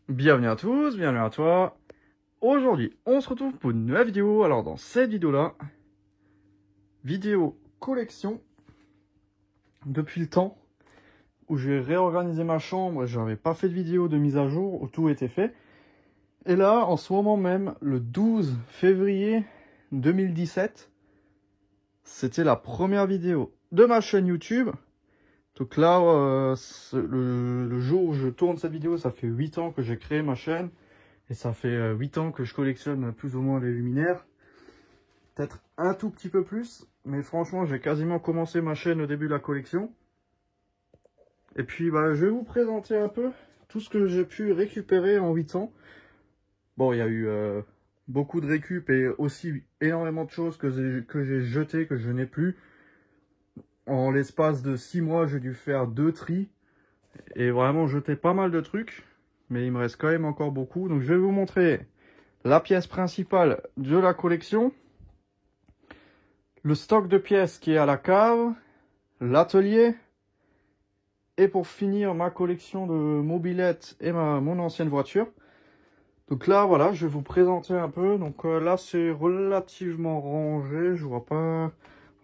Bienvenue à tous, bienvenue à toi. Aujourd'hui, on se retrouve pour une nouvelle vidéo. Alors dans cette vidéo-là, vidéo collection, depuis le temps où j'ai réorganisé ma chambre, j'avais pas fait de vidéo de mise à jour où tout était fait. Et là, en ce moment même, le 12 février 2017, c'était la première vidéo de ma chaîne YouTube. Donc là, le jour où je tourne cette vidéo, ça fait 8 ans que j'ai créé ma chaîne. Et ça fait 8 ans que je collectionne plus ou moins les luminaires. Peut-être un tout petit peu plus. Mais franchement, j'ai quasiment commencé ma chaîne au début de la collection. Et puis, je vais vous présenter un peu tout ce que j'ai pu récupérer en 8 ans. Bon, il y a eu beaucoup de récup et aussi énormément de choses que j'ai jetées, que je n'ai plus. En l'espace de 6 mois, j'ai dû faire 2 tris. Et vraiment jeter pas mal de trucs. Mais il me reste quand même encore beaucoup. Donc je vais vous montrer la pièce principale de la collection. Le stock de pièces qui est à la cave. L'atelier. Et pour finir, ma collection de mobylettes et mon ancienne voiture. Donc là, voilà, je vais vous présenter un peu. Donc là, c'est relativement rangé. Je vois pas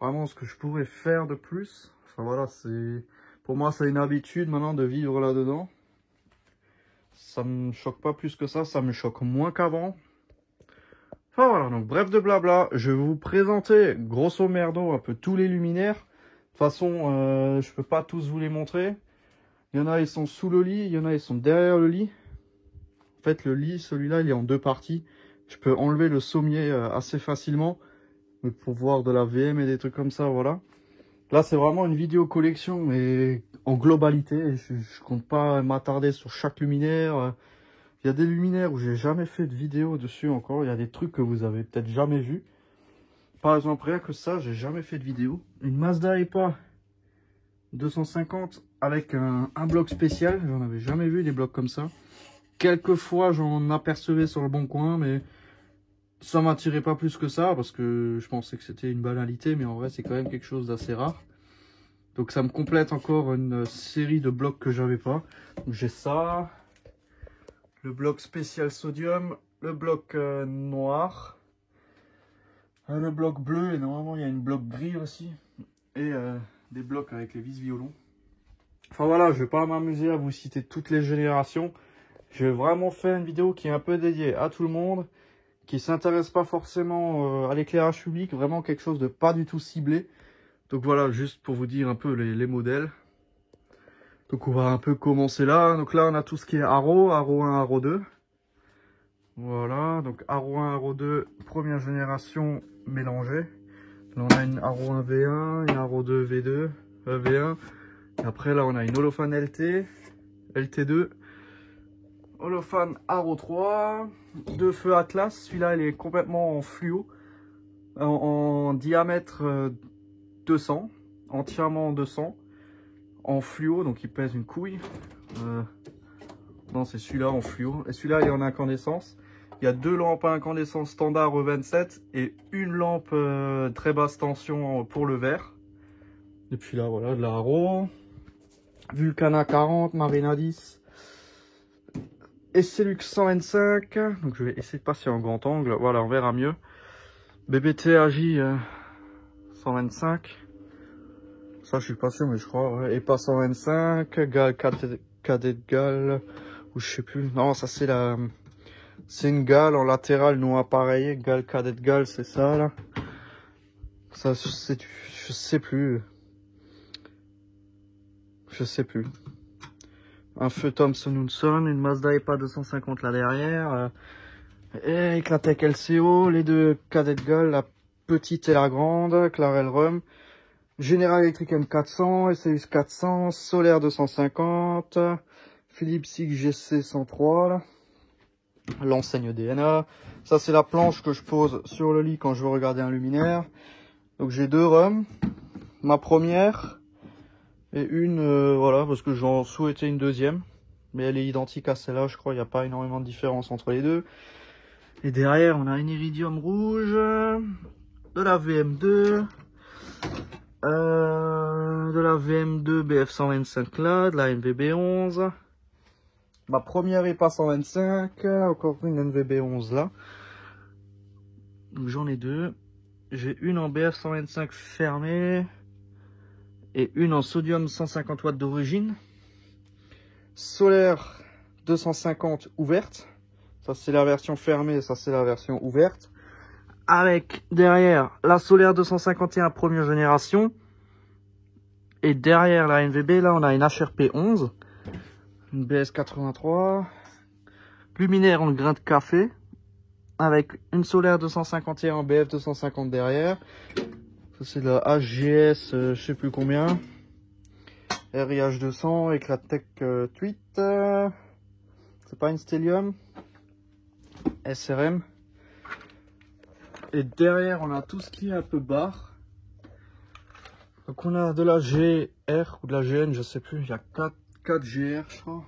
vraiment ce que je pourrais faire de plus. Enfin voilà, pour moi, c'est une habitude maintenant de vivre là-dedans. Ça me choque pas plus que ça me choque moins qu'avant. Enfin voilà, donc bref de blabla, je vais vous présenter grosso merdo un peu tous les luminaires. De toute façon, je peux pas tous vous les montrer. Il y en a, ils sont sous le lit, il y en a, ils sont derrière le lit. En fait, le lit, celui-là, il est en 2 parties. Je peux enlever le sommier assez facilement. Mais pour voir de la VM et des trucs comme ça, voilà. Là, c'est vraiment une vidéo collection, mais en globalité. Je compte pas m'attarder sur chaque luminaire. Il y a des luminaires où j'ai jamais fait de vidéo dessus encore. Il y a des trucs que vous avez peut-être jamais vus. Par exemple, rien que ça, j'ai jamais fait de vidéo. Une Mazda EPA 250 avec un bloc spécial. J'en avais jamais vu des blocs comme ça. Quelquefois, j'en apercevais sur le bon coin, mais ça m'attirait pas plus que ça parce que je pensais que c'était une banalité, mais en vrai, c'est quand même quelque chose d'assez rare. Donc ça me complète encore une série de blocs que j'avais pas. J'ai ça, le bloc spécial sodium, le bloc noir, le bloc bleu, et normalement il y a une bloc gris aussi, et des blocs avec les vis violons. Enfin voilà, je vais pas m'amuser à vous citer toutes les générations. Je vais vraiment faire une vidéo qui est un peu dédiée à tout le monde, qui s'intéresse pas forcément à l'éclairage public, vraiment quelque chose de pas du tout ciblé. Donc voilà, juste pour vous dire un peu les modèles. Donc on va un peu commencer là. Donc là on a tout ce qui est Haro 1, Haro 2. Voilà, donc Haro 1, Haro 2, première génération mélangée. Là on a une Haro 1 V1, une Haro 2 V2, V1. Et après là on a une Holophane LT, LT2. Holophane Haro 3, 2 feux Atlas. Celui-là il est complètement en fluo. En diamètre 200, entièrement 200. En fluo, donc il pèse une couille. Non, c'est celui-là en fluo. Et celui-là, il est en incandescence. Il y a 2 lampes à incandescence standard E27 et une lampe très basse tension pour le vert. Et puis là, voilà, de la Haro. Vulcana 40, Marina 10. Esselux 125. Donc je vais essayer de passer en grand angle. Voilà, on verra mieux. BBT AJ 125. Ça, je suis pas sûr, mais je crois. Ouais. EPA 125. Gal Cadet Gal. Ou je sais plus. Non, ça c'est la... C'est une gale en latéral non appareillée. Gal Cadet Gal, c'est ça là. Ça, je sais plus. Je sais plus. Un feu Thomson Hudson, une Mazda EPA 250 là derrière. Et Eclatec LCO, les 2 Cadet Gal, la petite et la grande. Clarel Rum. General Electric M400, SLS 400, Solaire 250, Philips SIG GC 103, là. L'enseigne DNA. Ça c'est la planche que je pose sur le lit quand je veux regarder un luminaire. Donc j'ai 2 rums, ma première et une, voilà, parce que j'en souhaitais une deuxième. Mais elle est identique à celle-là, je crois, il n'y a pas énormément de différence entre les deux. Et derrière on a une iridium rouge, de la VM2. De la VM2 BF125 là, de la MVB11, Ma première EPA 125, encore une NVB11 là. Donc j'en ai deux. J'ai une en BF 125 fermée et une en sodium 150 watts d'origine. Solaire 250 ouverte. Ça c'est la version fermée, ça c'est la version ouverte. Avec derrière la solaire 251 première génération. Et derrière la NVB, là on a une HRP 11. Une BS 83. Luminaire en grain de café. Avec une solaire 251 en BF 250 derrière. Ça c'est de la HGS, je sais plus combien. RIH 200, Eclatec Tweet. C'est pas une Stellium. SRM. Et derrière on a tout ce qui est un peu barre. Donc on a de la GR ou de la GN, je sais plus. Il y a 4 GR je crois.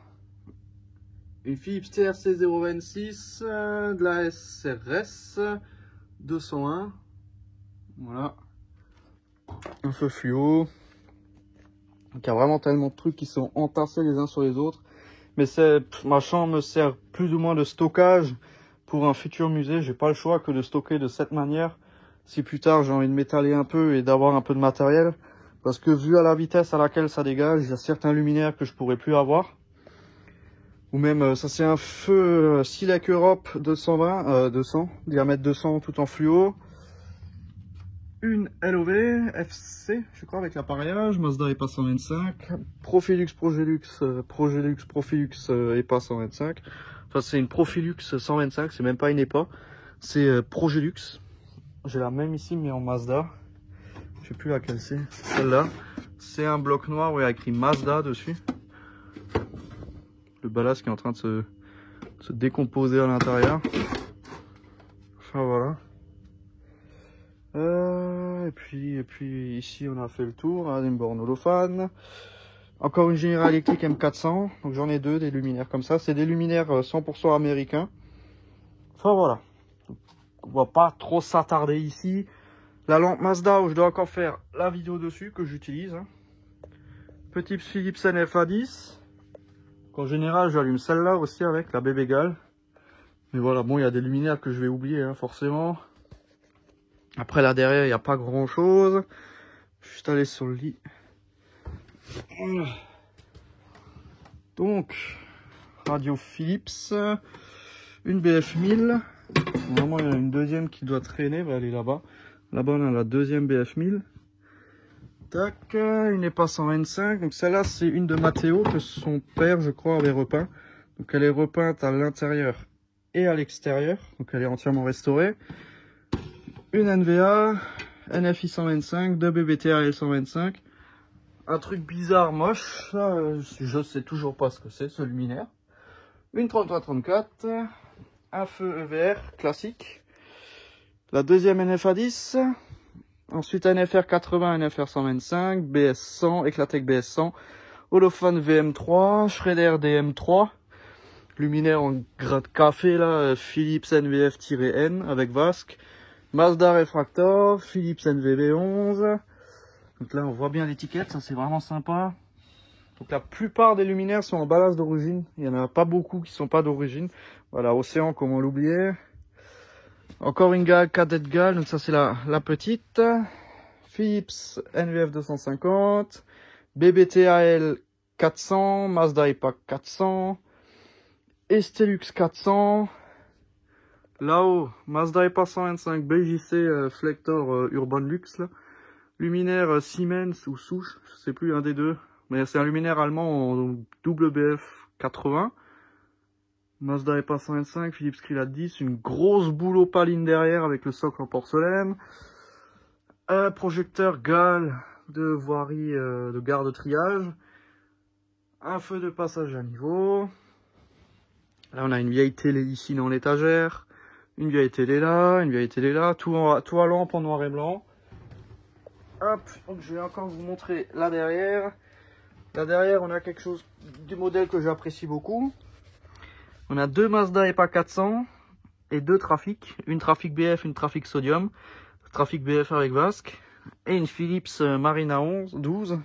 Une Philips TRC 026, de la SRS 201. Voilà. Un feu fluo. Donc il y a vraiment tellement de trucs qui sont entassés les uns sur les autres. Mais ma chambre me sert plus ou moins de stockage pour un futur musée. J'ai pas le choix que de stocker de cette manière. Si plus tard j'ai envie de m'étaler un peu et d'avoir un peu de matériel. Parce que vu à la vitesse à laquelle ça dégage, il y a certains luminaires que je pourrais plus avoir. Ou même, ça c'est un feu Silec Europe 200, diamètre 200 tout en fluo. Une LOV FC, je crois, avec l'appareillage, Mazda EPA 125, Profilux, Profilux EPA 125. Enfin, c'est une Profilux 125, c'est même pas une EPA, c'est Progelux. J'ai la même ici, mais en Mazda. Je sais plus laquelle c'est, celle-là. C'est un bloc noir où il y a écrit Mazda dessus. Le ballast qui est en train de se décomposer à l'intérieur. Enfin, voilà. Et puis ici on a fait le tour, hein, une borne holophane. Encore une General Electric M400, donc j'en ai deux, des luminaires comme ça. C'est des luminaires 100% américains. Enfin voilà, on va pas trop s'attarder ici. La lampe Mazda où je dois encore faire la vidéo dessus que j'utilise. Hein. Petit Philips NFA10. En général j'allume celle-là aussi avec la Bébégal. Mais voilà, bon il y a des luminaires que je vais oublier hein, forcément. Après là derrière il n'y a pas grand chose. Juste aller sur le lit. Donc radio Philips, une BF 1000. Normalement il y en a une deuxième qui doit traîner, elle est là-bas. Là-bas on a la deuxième BF 1000. Tac, une EPA 125. Donc celle-là c'est une de Mathéo que son père je crois avait repeint. Donc elle est repeinte à l'intérieur et à l'extérieur. Donc elle est entièrement restaurée. Une NVA, NFI 125, 2 BBTAL 125. Un truc bizarre, moche, ça, je sais toujours pas ce que c'est, ce luminaire. Une 3334, un feu EVR classique. La deuxième NFA 10. Ensuite NFR 80, NFR 125, BS 100, Eclatec BS 100, Holophane VM3, Schrader DM3. Luminaire en grain de café, là, Philips NVF-N avec Vasque. Mazda Refractor, Philips NVB11. Donc là on voit bien l'étiquette, ça c'est vraiment sympa. Donc la plupart des luminaires sont en ballast d'origine. Il n'y en a pas beaucoup qui sont pas d'origine. Voilà, Océan, comment l'oublier. Encore une Cadet Gal, donc ça c'est la petite. Philips NVF 250. BBTAL 400. Mazda EPA 400. Estelux 400. Là-haut, Mazda EPA 125 BJC Flector Urban Luxe. Là. Luminaire Siemens ou Souche, je sais plus, un des deux. Mais c'est un luminaire allemand en WBF 80. Mazda EPA 125, Philips Skrillat 10. Une grosse boule opaline derrière avec le socle en porcelaine. Un projecteur GAL de voirie de gare de triage. Un feu de passage à niveau. Là, on a une vieille télé ici dans l'étagère. Une vieille télé là, tout à lampe en noir et blanc. Hop, donc je vais encore vous montrer là derrière. Là derrière, on a quelque chose du modèle que j'apprécie beaucoup. On a deux Mazda EPA 400 et deux Trafic. Une Trafic BF, une Trafic Sodium. Trafic BF avec Vasque. Et une Philips Marina 12.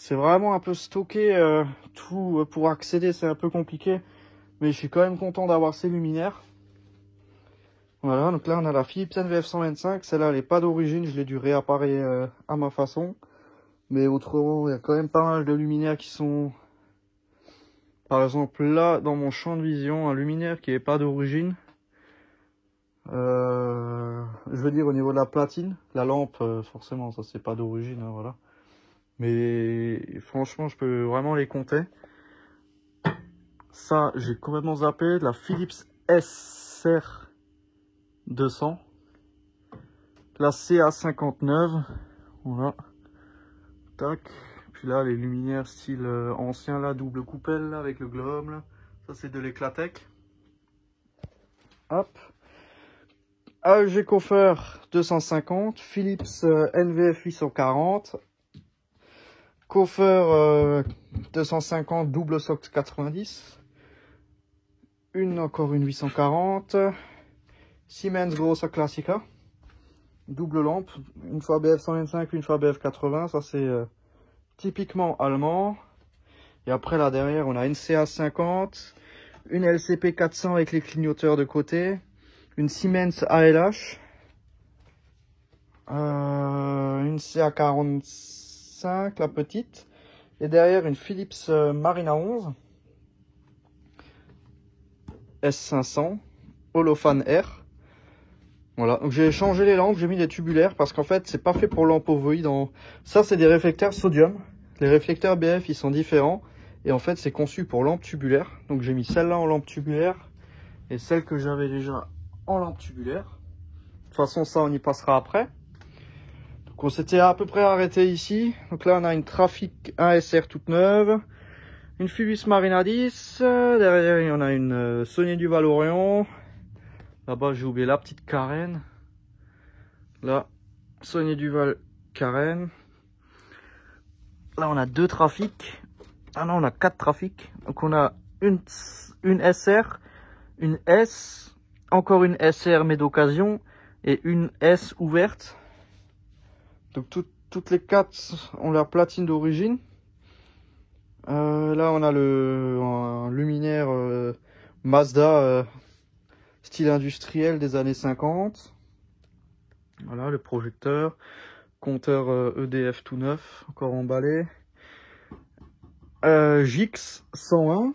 C'est vraiment un peu stocké, tout pour accéder, c'est un peu compliqué. Mais je suis quand même content d'avoir ces luminaires. Voilà, donc là on a la Philips NVF 125. Celle-là elle n'est pas d'origine, je l'ai dû réappareiller à ma façon. Mais autrement, il y a quand même pas mal de luminaires qui sont... Par exemple là, dans mon champ de vision, un luminaire qui n'est pas d'origine. Je veux dire au niveau de la platine, la lampe, forcément ça c'est pas d'origine, hein, voilà. Mais franchement je peux vraiment les compter. Ça j'ai complètement zappé, la Philips SR 200, la CA59, voilà, tac. Puis là les luminaires style ancien là, double coupelle là, avec le globe là, ça c'est de l'Eclatec. Hop. AEG Coffer 250, Philips NVF 840, Coffer 250 double SOX 90, encore une 840, Siemens Grossa Classica, double lampe, une fois BF 125, une fois BF 80, ça c'est typiquement allemand. Et après là derrière on a une CA 50, une LCP 400 avec les clignoteurs de côté, une Siemens ALH, une CA45 la petite, et derrière une Philips Marina 11 S500 Holophane R. Voilà, donc j'ai changé les lampes, j'ai mis des tubulaires parce qu'en fait c'est pas fait pour lampe ovoïde. Ça c'est des réflecteurs sodium, les réflecteurs BF ils sont différents et en fait c'est conçu pour lampe tubulaire. Donc j'ai mis celle-là en lampe tubulaire et celle que j'avais déjà en lampe tubulaire. De toute façon ça on y passera après. Donc on s'était à peu près arrêté ici. Donc là on a une Trafic 1SR toute neuve, une Philips Marina 10, derrière il y en a une Sony Duval Orion. Là-bas j'ai oublié la petite Carène. Là Sony Duval Carène. Là on a deux Trafic. Ah non, on a 4 Trafic. Donc on a une SR, une S, encore une SR mais d'occasion et une S ouverte. Donc toutes les 4 ont leur platine d'origine. Là on a un luminaire Mazda style industriel des années 50. Voilà le projecteur, compteur EDF tout neuf, encore emballé. JIX 101,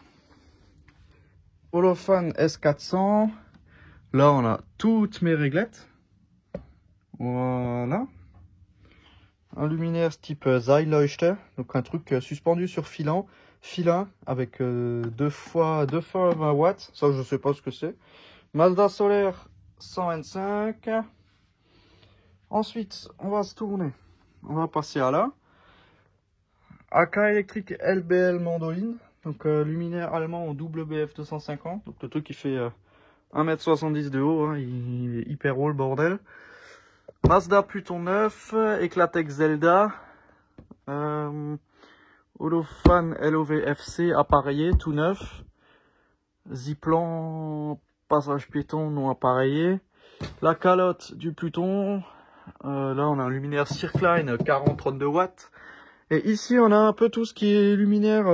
Holophane S400. Là on a toutes mes réglettes. Voilà. Un luminaire type Zeilleuchter, donc un truc suspendu sur filin avec 2 fois 20 watts. Ça je sais pas ce que c'est. Mazda solaire 125. Ensuite on va se tourner, on va passer à là. AK électrique LBL Mandoline, donc luminaire allemand en double BF 250, donc le truc qui fait 1m70 de haut, hein, il est hyper haut le bordel. Mazda Pluton 9, Eclatec Zelda, Holophane LOVFC appareillé tout neuf, Ziplan passage piéton non appareillé, la calotte du Pluton, là on a un luminaire Circline 40-32 watts. Et ici, on a un peu tout ce qui est luminaire,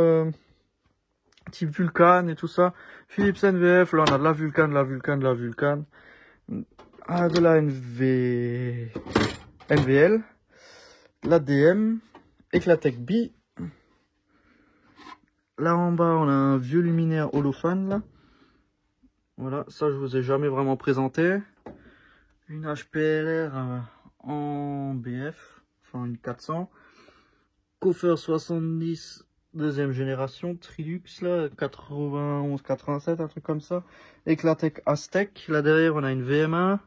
type Vulcan et tout ça. Philips NVF, là on a de la Vulcan, de la Vulcan, de la Vulcan. De la NVL. L'ADM. Eclatec B. Là en bas, on a un vieux luminaire Holophane, là. Voilà, ça je vous ai jamais vraiment présenté. Une HPLR en BF, enfin une 400. Coffer 70 deuxième génération, Trilux là, 91, 87, un truc comme ça. Eclatec Aztec, là derrière on a une VM1,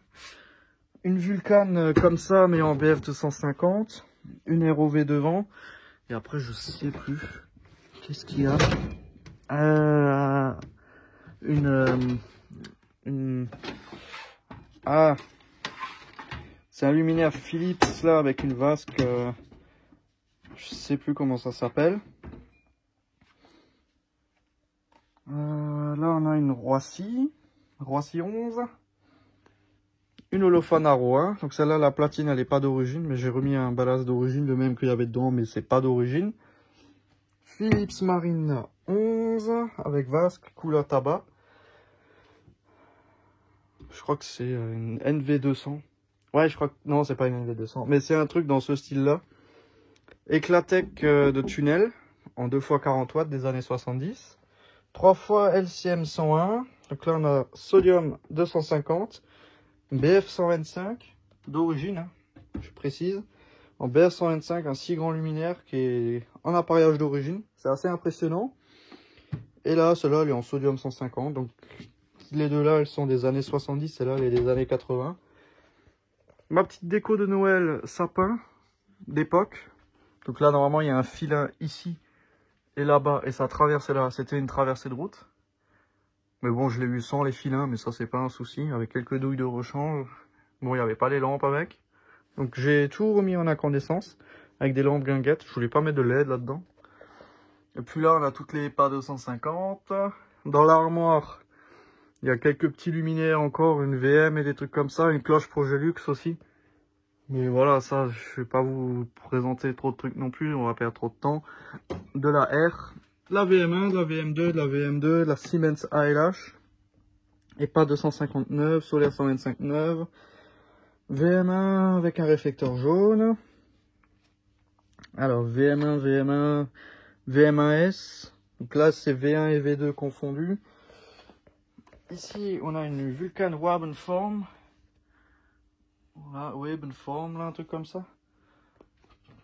une Vulcan comme ça mais en BF 250, une ROV devant, et après je sais plus, qu'est-ce qu'il y a, c'est un luminaire Philips là avec une vasque, je sais plus comment ça s'appelle. Là on a une Roissy 11. Une Holophane Aro 1. Donc celle-là la platine elle est pas d'origine, mais j'ai remis un ballast d'origine, le même qu'il y avait dedans, mais c'est pas d'origine. Philips Marine 11 avec vasque, couleur tabac. Je crois que c'est une NV200. Ouais, je crois que... Non, c'est pas une NV200. Mais c'est un truc dans ce style-là. Eclatec de tunnel en 2x40 watts des années 70. 3 x LCM 101. Donc là, on a sodium 250. BF 125 d'origine, hein, je précise. En BF 125, un si grand luminaire qui est en appareillage d'origine. C'est assez impressionnant. Et là, celle-là, elle est en sodium 150. Donc, les deux là, elles sont des années 70. Celle-là, elle est des années 80. Ma petite déco de Noël, sapin d'époque. Donc là, normalement, il y a un filin ici et là-bas. Et ça traversait là. C'était une traversée de route. Mais bon, je l'ai eu sans les filins, mais ça, c'est pas un souci. Avec quelques douilles de rechange. Bon, il n'y avait pas les lampes avec. Donc, j'ai tout remis en incandescence. Avec des lampes guinguettes. Je voulais pas mettre de LED là-dedans. Et puis là, on a toutes les EPA 250. Dans l'armoire, il y a quelques petits luminaires encore. Une VM et des trucs comme ça. Une cloche Progélux aussi. Mais voilà, ça, je vais pas vous présenter trop de trucs non plus. On va perdre trop de temps. De la R. La VM1, de la VM2, de la VM2, de la Siemens ALH. EPA 259, solaire 125.9. VM1 avec un réflecteur jaune. Alors VM1, VM1S. Donc là c'est V1 et V2 confondus. Ici on a une Vulcan Wabenform. Voilà, Wabenform, là, un truc comme ça.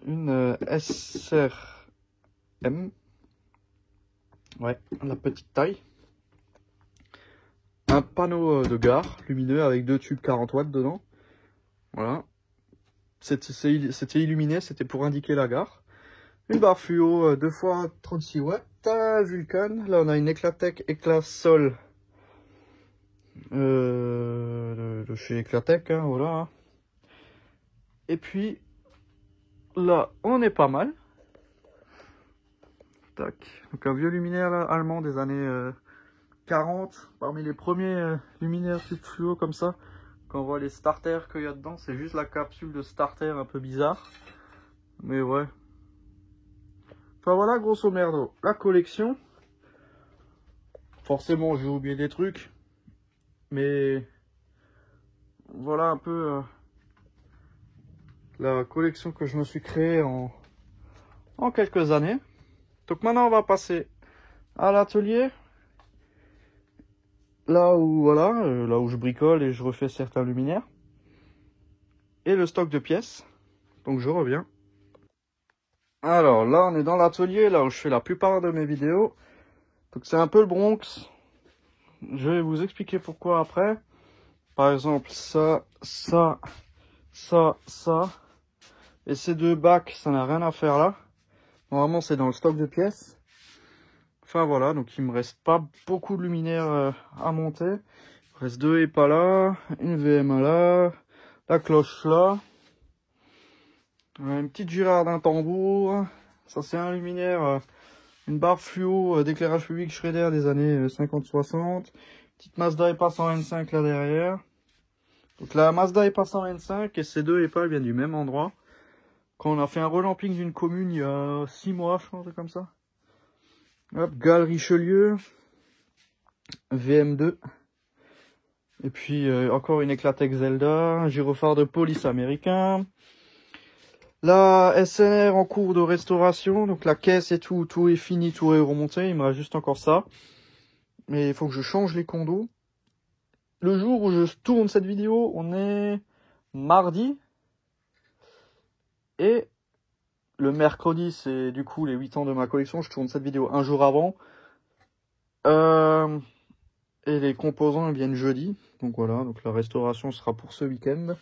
Une SRM. Ouais, la petite taille. Un panneau de gare lumineux avec 2 tubes 40 watts dedans. Voilà. C'était illuminé, c'était pour indiquer la gare. Une barre fluo 2 x 36 watts. Vulcan. Là, on a une Eclatec Éclat Sol. De chez Eclatec, hein, voilà. Et puis, là, on est pas mal. Tac. Donc, un vieux luminaire là, allemand des années 40. Parmi les premiers luminaires tubes fluo comme ça. Quand on voit les starters qu'il y a dedans, c'est juste la capsule de starter un peu bizarre. Mais ouais. Enfin voilà, grosso merdo, la collection. Forcément, j'ai oublié des trucs. Mais voilà un peu la collection que je me suis créée en quelques années. Donc maintenant, on va passer à l'atelier. Là où, voilà, là où je bricole et je refais certains luminaires. Et le stock de pièces. Donc je reviens. Alors là, on est dans l'atelier, là où je fais la plupart de mes vidéos. Donc c'est un peu le Bronx. Je vais vous expliquer pourquoi après. Par exemple, ça. Et ces deux bacs, ça n'a rien à faire là. Normalement, c'est dans le stock de pièces. Enfin voilà, donc il me reste pas beaucoup de luminaires à monter. Il me reste deux EPA là, une VM là, la cloche là. Une petite Girard d'un tambour. Ça c'est un luminaire, une barre fluo d'éclairage public Schrader des années 50-60. Petite Mazda EPA 125 là derrière. Donc la Mazda EPA 125 et ces deux EPA viennent du même endroit. Quand on a fait un relamping d'une commune il y a 6 mois, je pense, comme ça. Hop, Galerie Richelieu. VM2. Et puis encore une Eclatec Zelda. Un gyrophare de police américain. La SNR en cours de restauration. Donc la caisse et tout est fini, tout est remonté. Il me reste juste encore ça. Mais il faut que je change les condos. Le jour où je tourne cette vidéo, on est mardi. Et le mercredi, c'est du coup les 8 ans de ma collection. Je tourne cette vidéo un jour avant. Et les composants viennent jeudi. Donc voilà, donc la restauration sera pour ce week-end.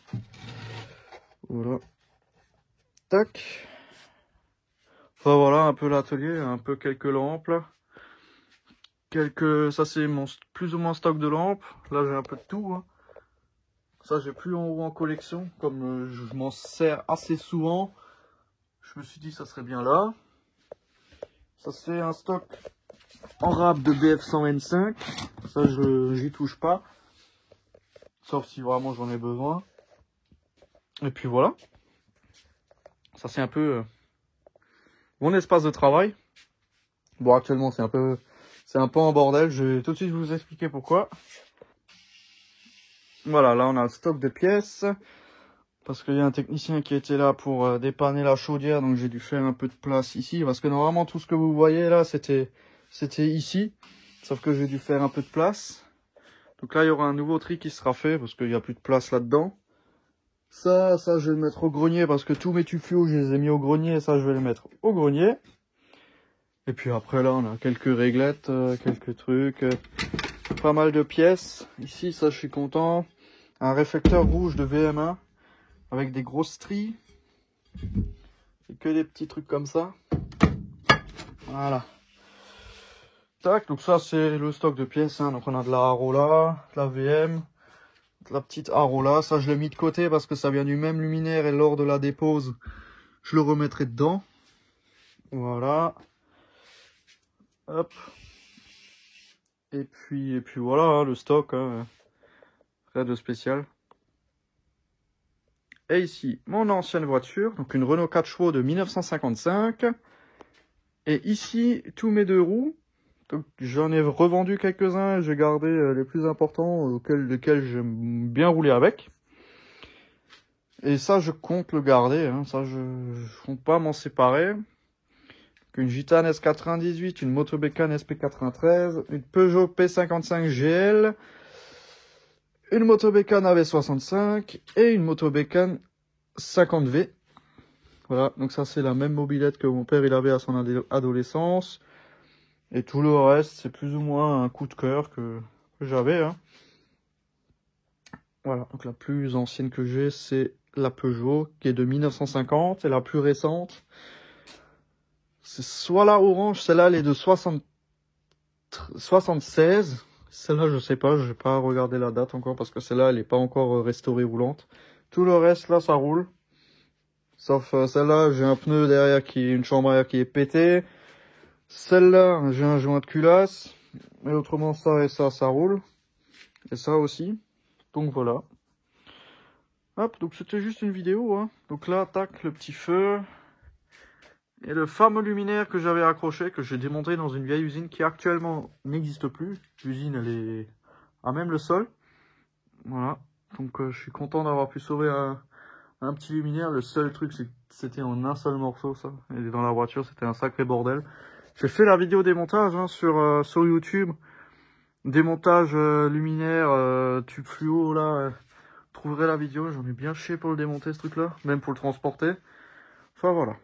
Voilà. Tac. Enfin voilà, un peu l'atelier, un peu quelques lampes là. Ça c'est mon plus ou moins stock de lampes. Là j'ai un peu de tout. Hein. Ça j'ai plus en haut en collection. Comme je m'en sers assez souvent. Je me suis dit ça serait bien là. Ça c'est un stock en rap de BF 125. Ça j'y touche pas. Sauf si vraiment j'en ai besoin. Et puis voilà. Ça c'est un peu mon espace de travail. Bon, actuellement, c'est un peu en bordel. Je vais tout de suite vous expliquer pourquoi. Voilà, là, on a le stock de pièces. Parce qu'il y a un technicien qui était là pour dépanner la chaudière. Donc, j'ai dû faire un peu de place ici. Parce que normalement, tout ce que vous voyez là, c'était ici. Sauf que j'ai dû faire un peu de place. Donc là, il y aura un nouveau tri qui sera fait. Parce qu'il n'y a plus de place là-dedans. Ça, je vais le mettre au grenier. Parce que tous mes tubes fluo, je les ai mis au grenier. Ça, je vais les mettre au grenier. Et puis après là, on a quelques réglettes, quelques trucs, pas mal de pièces. Ici, ça, je suis content. Un réflecteur rouge de VM1 avec des grosses stries. Et que des petits trucs comme ça. Voilà. Tac, donc ça, c'est le stock de pièces. Hein. Donc on a de la Arola, de la VM, de la petite Arola. Ça, je l'ai mis de côté parce que ça vient du même luminaire et lors de la dépose, je le remettrai dedans. Voilà. Hop. Et puis voilà, hein, le stock, hein, rien de spécial. Et ici, mon ancienne voiture, donc une Renault 4 chevaux de 1955. Et ici, tous mes 2 roues. Donc j'en ai revendu quelques-uns, j'ai gardé les plus importants, lesquels j'aime bien rouler avec. Et ça, je compte le garder, hein, ça, je compte pas m'en séparer. Une Gitane S98, une Moto Bécane SP93, une Peugeot P55 GL, une Moto Bécane AV65 et une Moto Bécane 50V. Voilà, donc ça c'est la même mobilette que mon père il avait à son adolescence. Et tout le reste, c'est plus ou moins un coup de cœur que j'avais. Hein. Voilà, donc la plus ancienne que j'ai, c'est la Peugeot, qui est de 1950, et la plus récente, c'est soit la orange, celle-là elle est de 76. Celle-là, je sais pas, je vais pas regarder la date encore parce que celle-là, elle est pas encore restaurée roulante. Tout le reste, là, ça roule. Sauf celle-là, j'ai un pneu derrière une chambre arrière qui est pétée. Celle-là, j'ai un joint de culasse. Mais autrement, ça et ça roule. Et ça aussi. Donc voilà. Hop, donc c'était juste une vidéo. Hein. Donc là, tac, le petit feu. Et le fameux luminaire que j'avais accroché, que j'ai démonté dans une vieille usine qui actuellement n'existe plus. L'usine, elle est à même le sol. Voilà. Donc je suis content d'avoir pu sauver un petit luminaire. Le seul truc, c'est que c'était en un seul morceau, ça. Et dans la voiture, c'était un sacré bordel. J'ai fait la vidéo démontage hein, sur YouTube. Démontage luminaire, tube fluo, là. Vous trouverez la vidéo. J'en ai bien chié pour le démonter, ce truc-là. Même pour le transporter. Enfin, voilà.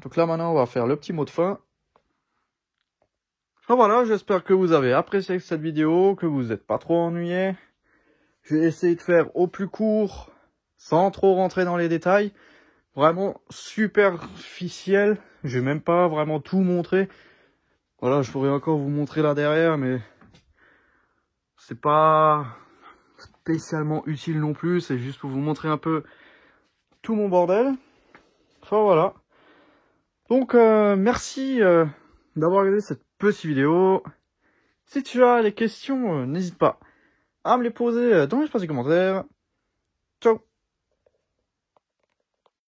Donc là, maintenant, on va faire le petit mot de fin. Enfin, voilà, j'espère que vous avez apprécié cette vidéo, que vous n'êtes pas trop ennuyés. J'ai essayé de faire au plus court, sans trop rentrer dans les détails. Vraiment superficiel. Je vais même pas vraiment tout montrer. Voilà, je pourrais encore vous montrer là derrière, mais c'est pas spécialement utile non plus. C'est juste pour vous montrer un peu tout mon bordel. Enfin voilà. Donc merci d'avoir regardé cette petite vidéo. Si tu as des questions, n'hésite pas à me les poser dans l'espace des commentaires. Ciao.